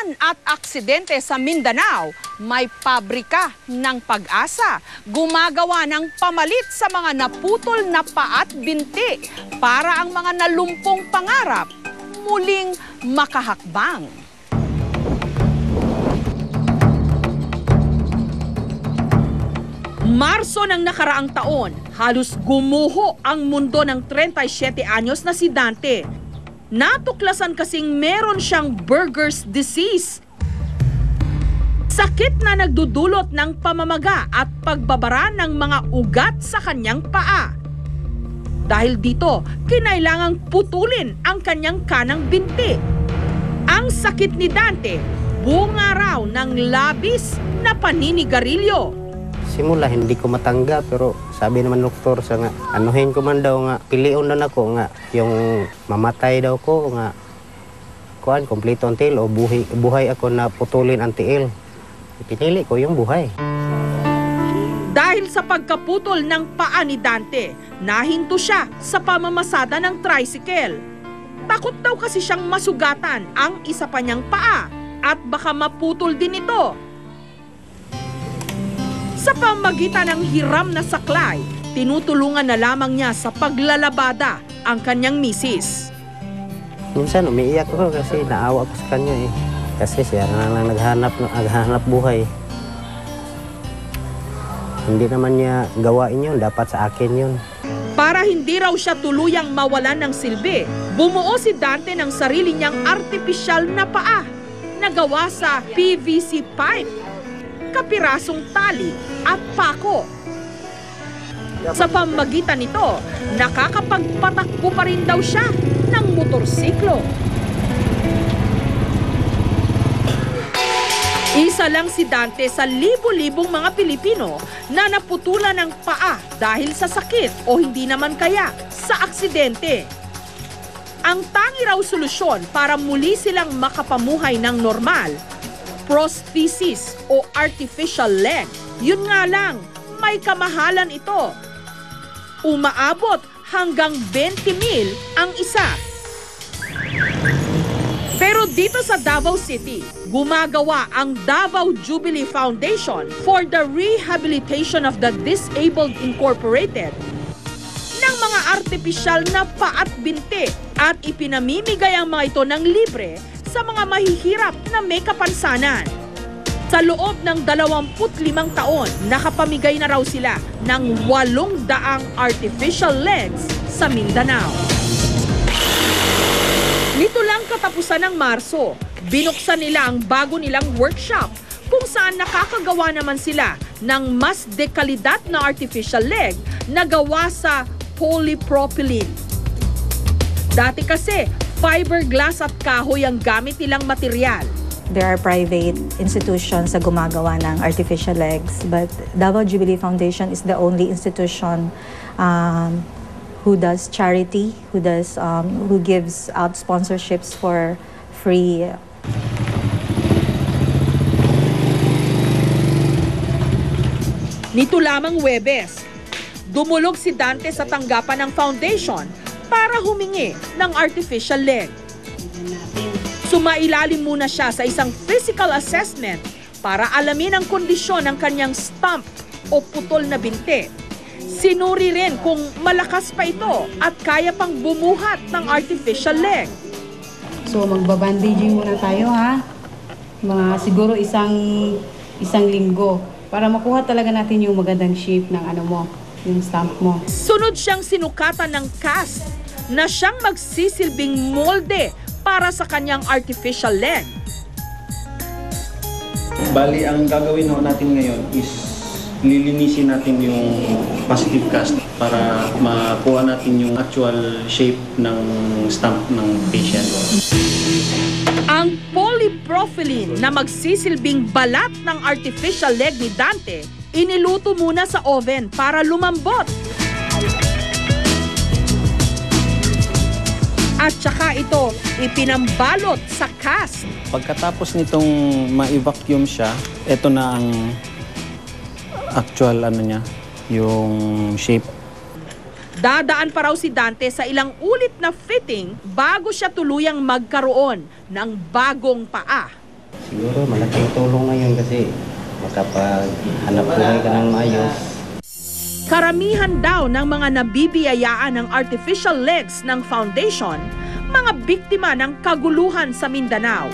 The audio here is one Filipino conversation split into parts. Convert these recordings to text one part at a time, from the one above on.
kasamaan at aksidente sa Mindanao, may pabrika ng Pag-asa. Gumagawa ng pamalit sa mga naputol na paa at binti para ang mga nalumpong pangarap muling makahakbang. Marso ng nakaraang taon, halos gumuho ang mundo ng 37 anyos na si Dante. Natuklasan kasing meron siyang Buerger's disease. Sakit na nagdudulot ng pamamaga at pagbabara ng mga ugat sa kanyang paa. Dahil dito, kinailangang putulin ang kanyang kanang binti. Ang sakit ni Dante, bunga raw ng labis na paninigarilyo. Simula hindi ko matanggap pero sabi naman doktor sa nga anuhin ko man daw nga pilion na ako nga yung mamatay daw ko nga kuan kompleto ang tiil o buhay ako na putulin ang tiil. Pinili ko yung buhay. Dahil sa pagkaputol ng paa ni Dante, nahinto siya sa pamamasada ng tricycle. Takot daw kasi siyang masugatan ang isa pa niyang paa at baka maputol din ito. Sa pamagitan ng hiram na saklay, tinutulungan na lamang niya sa paglalabada ang kanyang misis. Minsan umiiyak ako kasi naawa ko sa kanya eh. Kasi siya lang naghanap buhay. Hindi naman niya gawain yun, dapat sa akin yun. Para hindi raw siya tuluyang mawalan ng silbi, bumuo si Dante ng sarili niyang artipisyal na paa na gawa sa PVC pipe, kapirasong tali at pako. Sa pamagitan nito, nakakapagpatakbo pa rin daw siya ng motorsiklo. Isa lang si Dante sa libo-libong mga Pilipino na naputulan ng paa dahil sa sakit o hindi naman kaya sa aksidente. Ang tangi raw solusyon para muli silang makapamuhay ng normal, prosthesis o artificial leg. Yun nga lang, may kamahalan ito. Umaabot hanggang 20,000 ang isa. Pero dito sa Davao City, gumagawa ang Davao Jubilee Foundation for the Rehabilitation of the Disabled Incorporated ng mga artipisyal na paa at binti at ipinamimigay ang mga ito ng libre sa mga mahihirap na may kapansanan. Sa loob ng 25 taon, nakapamigay na raw sila ng 800 artificial legs sa Mindanao. Nito lang katapusan ng Marso, binuksan nila ang bago nilang workshop kung saan nakakagawa naman sila ng mas dekalidad na artificial leg na gawa sa polypropylene. Dati kasi, fiberglass at kahoy ang gamit nilang material. There are private institutions na gumagawa ng artificial legs, but Davao Jubilee Foundation is the only institution who does charity, who gives out sponsorships for free. Nito lamang Huwebes, dumulog si Dante sa tanggapan ng foundation para humingi ng artificial leg. Sumailalim muna siya sa isang physical assessment para alamin ang kondisyon ng kanyang stump o putol na binti. Sinuri rin kung malakas pa ito at kaya pang bumuhat ng artificial leg. So magbabandaging muna tayo ha. Mga siguro isang linggo para makuha talaga natin yung magandang shape ng yung stump mo. Sunod siyang sinukatan ng cast na siyang magsisilbing molde para sa kanyang artificial leg. Bali, ang gagawin natin ngayon is lilinisin natin yung positive cast para makuha natin yung actual shape ng stump ng patient. Ang polypropylene na magsisilbing balat ng artificial leg ni Dante, iniluto muna sa oven para lumambot. At saka ito ipinambalot sa cast. Pagkatapos nitong ma-vacuum siya, ito na ang actual yung shape. Dadaan pa raw si Dante sa ilang ulit na fitting bago siya tuluyang magkaroon ng bagong paa. Siguro malaking tulong na yun kasi makapaghanap buhay ka ng maayos. Karamihan daw ng mga nabibiyayaan ng artificial legs ng foundation, mga biktima ng kaguluhan sa Mindanao.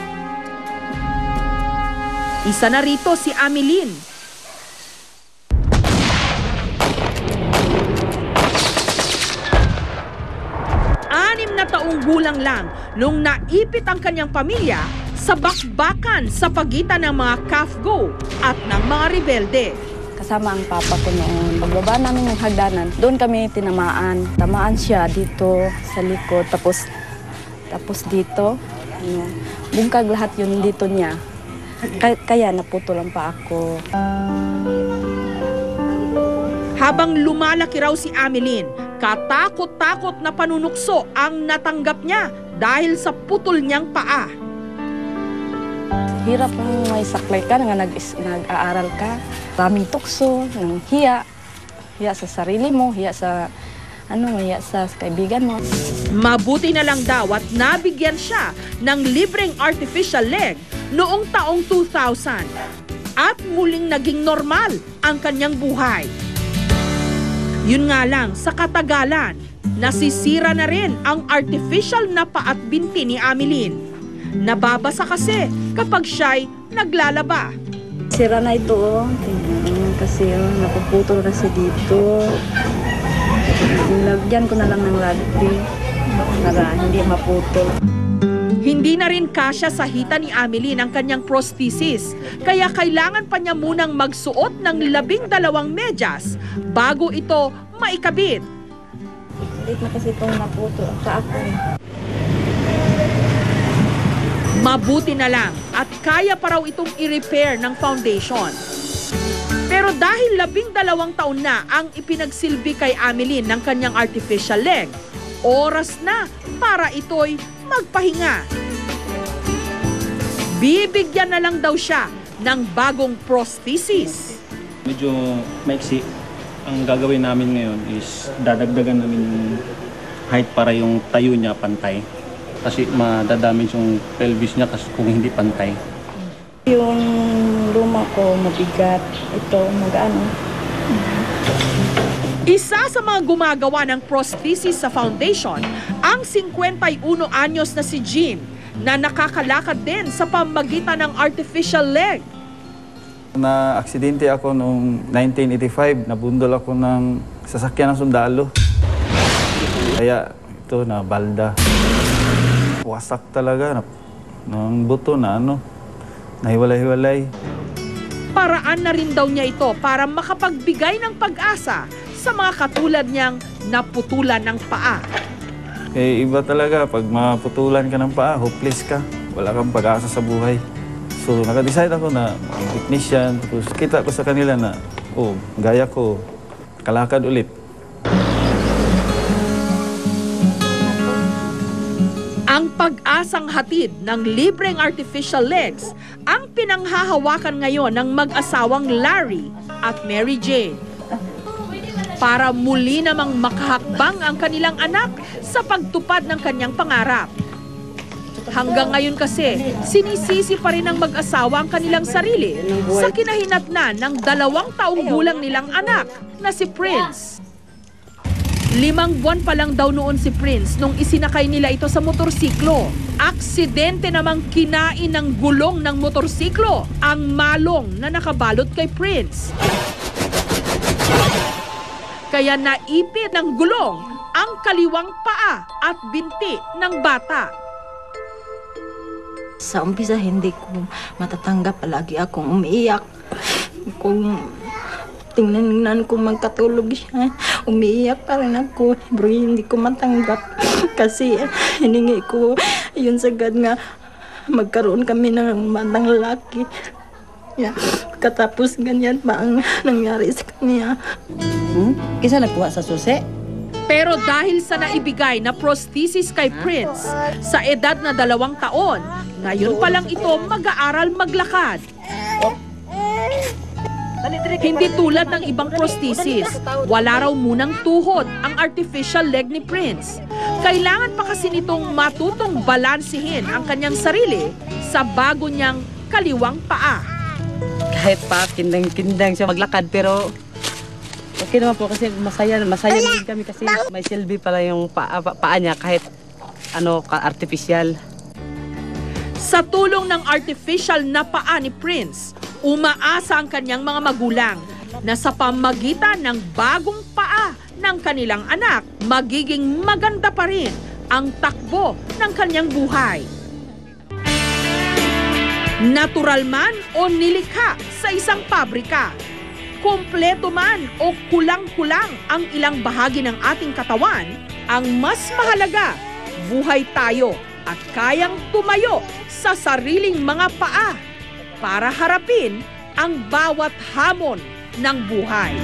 Isa na rito si Ameline. Anim na taong gulang lang nung naipit ang kanyang pamilya sa bakbakan sa pagitan ng mga CAFGO at ng mga rebelde. Kasama ang papa ko noon. Pagbaba namin ng hagdanan, doon kami tinamaan. Tamaan siya dito sa likod, tapos dito. Bungkag lahat yun dito niya. Kaya naputol ang paa ko. Habang lumalaki raw si Ameline, katakot-takot na panunukso ang natanggap niya dahil sa putol niyang paa. Hirap ang may saklay ka, nag-aaral ka. Raming tukso, ng hiya. Hiya sa sarili mo, hiya sa kaibigan mo. Mabuti na lang daw at nabigyan siya ng libreng artificial leg noong taong 2000. At muling naging normal ang kanyang buhay. Yun nga lang, sa katagalan, nasisira na rin ang artificial na paa at binti ni Ameline. Nababasa kasi kapag siya'y naglalaba. Sira na ito, kasi napuputol kasi dito. Lagyan ko na lang ng rugby para hindi maputol. Hindi na rin kasya sa hita ni Ameline ang kanyang prosthesis, kaya kailangan pa niya munang magsuot ng 12 medyas bago ito maikabit. Hindi na kasi itong naputol ang paa ko. Mabuti na lang at kaya pa raw itong i-repair ng foundation. Pero dahil 12 taon na ang ipinagsilbi kay Ameline ng kanyang artificial leg, oras na para ito'y magpahinga. Bibigyan na lang daw siya ng bagong prosthesis. Medyo maiksi. Ang gagawin namin ngayon is dadagdagan namin yung height para yung tayo niya pantay. Kasi madadamage yung pelvis niya kasi kung hindi pantay. Yung luma ko mabigat, ito mag-ano. Isa sa mga gumagawa ng prosthesis sa foundation, ang 51 anyos na si Jim na nakakalakad din sa pamagitan ng artificial leg. Na-aksidente ako noong 1985, nabundol ako ng sasakyan ng sundalo. Kaya ito na balda. Wasak talaga ng buto na nahiwalay-hiwalay. Paraan na rin daw niya ito para makapagbigay ng pag-asa sa mga katulad niyang naputulan ng paa. Iba talaga, pag maputulan ka ng paa, hopeless ka. Wala kang pag-asa sa buhay. So, naka-decide ako na technician. Tapos kita ko sa kanila na, gaya ko, kalakad ulit. Ang pag-asang hatid ng libreng artificial legs ang pinanghahawakan ngayon ng mag-asawang Larry at Mary Jane. Para muli namang makahakbang ang kanilang anak sa pagtupad ng kanyang pangarap. Hanggang ngayon kasi, sinisisi pa rin ng mag-asawa ang kanilang sarili sa kinahinatnan ng 2 taong gulang nilang anak na si Prince. 5 buwan pa lang daw noon si Prince nung isinakay nila ito sa motorsiklo. Aksidente namang kinain ng gulong ng motorsiklo ang malong na nakabalot kay Prince. Kaya naipit ng gulong ang kaliwang paa at binti ng bata. Sa umpisa hindi ko matatanggap, palagi akong umiiyak. Kung tingnan ko magkatulog siya, umiiyak pa rin ako. Pero hindi ko matanggap kasi hiningi ko yun sagad nga magkaroon kami ng batang lalaki. Yeah. Katapos ganyan pa ang nangyari sa kanya. Kisa nagkuha sa susi? Pero dahil sa naibigay na prosthesis kay Prince sa edad na 2 taon, ngayon pa lang ito mag-aaral maglakad. Hindi tulad ng ibang prosthesis, wala raw munang tuhod ang artificial leg ni Prince. Kailangan pa kasi nitong matutong balansihin ang kanyang sarili sa bago niyang kaliwang paa. Kahit pa kindang siya maglakad, pero okay naman po kasi masaya din kami kasi may silbi pala yung paa niya kahit artificial. Sa tulong ng artificial na paa ni Prince, umaasa ang kanyang mga magulang na sa pamagitan ng bagong paa ng kanilang anak, magiging maganda pa rin ang takbo ng kanyang buhay. Natural man o nilikha sa isang pabrika, kumpleto man o kulang-kulang ang ilang bahagi ng ating katawan, ang mas mahalaga, buhay tayo at kayang tumayo sa sariling mga paa para harapin ang bawat hamon ng buhay.